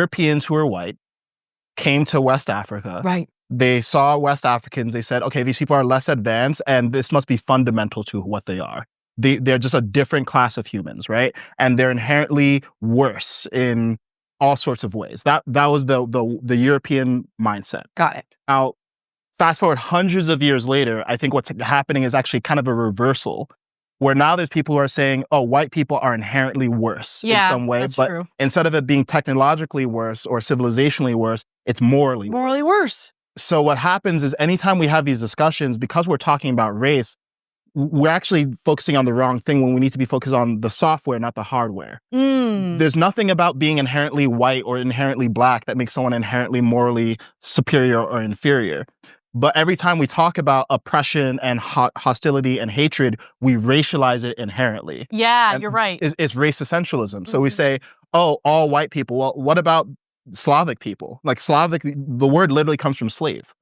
Europeans who are white came to West Africa. Right. They saw West Africans. They said, okay, these people are less advanced and this must be fundamental to what they are. They're just a different class of humans, right? And they're inherently worse in all sorts of ways. That was the European mindset. Got it. Now, fast forward hundreds of years later, I think what's happening is actually kind of a reversal, where now there's people who are saying, oh, white people are inherently worse in some way. That's but true. instead of it being technologically worse or civilizationally worse, it's morally worse. So what happens is anytime we have these discussions, because we're talking about race, we're actually focusing on the wrong thing when we need to be focused on the software, not the hardware. There's nothing about being inherently white or inherently black that makes someone inherently morally superior or inferior. But every time we talk about oppression and hostility and hatred, we racialize it inherently. Yeah, And you're right. It's race essentialism. So we say, oh, all white people. Well, what about Slavic people? Like Slavic, the word literally comes from slave.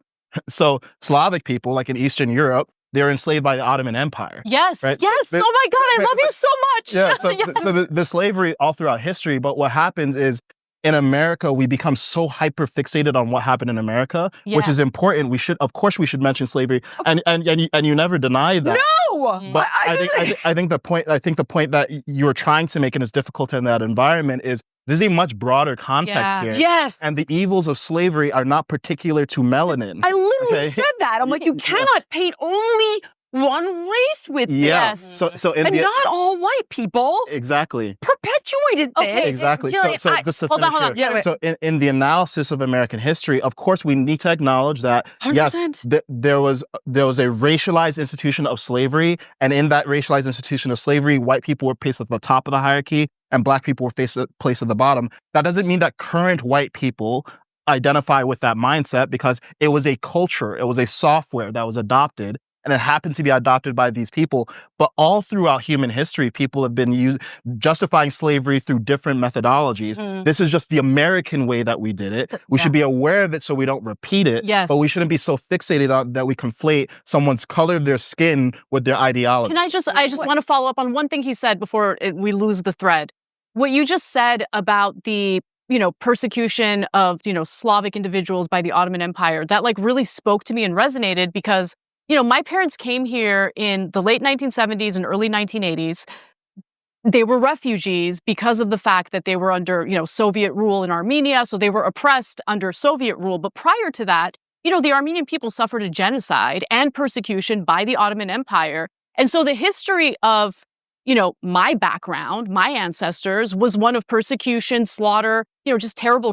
So Slavic people, like in Eastern Europe, they're enslaved by the Ottoman Empire. Yes, right? yes. So, oh my God, I love you so much. Yeah, Yes. so the slavery all throughout history, but what happens is in America, we become so hyper fixated on what happened in America, which is important. Of course we should mention slavery. And you never deny that. No! But I think the point that you're trying to make, and is difficult in that environment, is there's a much broader context here. Yes. And the evils of slavery are not particular to melanin. I literally said that. I'm like, you cannot paint only one race with this. So not all white people. Exactly. Perpetuated this. Exactly. Jillian, so just to hold finish on. here. Yeah, so in the analysis of American history, of course, we need to acknowledge that 100%. yes, there was a racialized institution of slavery, and in that racialized institution of slavery, white people were placed at the top of the hierarchy, and black people were placed at the bottom. That doesn't mean that current white people identify with that mindset, because it was a culture, it was a software that was adopted. And it happened to be adopted by these people. But all throughout human history, people have been justifying slavery through different methodologies. This is just the American way that we did it. We should be aware of it so we don't repeat it. Yes. But we shouldn't be so fixated on that we conflate someone's color of their skin with their ideology. I just want to follow up on one thing he said before we lose the thread. What you just said about the persecution of, Slavic individuals by the Ottoman Empire, that like really spoke to me and resonated because my parents came here in the late 1970s and early 1980s. They were refugees because of the fact that they were under, Soviet rule in Armenia. So they were oppressed under Soviet rule. But prior to that, the Armenian people suffered a genocide and persecution by the Ottoman Empire. And so the history of, my background, my ancestors, was one of persecution, slaughter, just terrible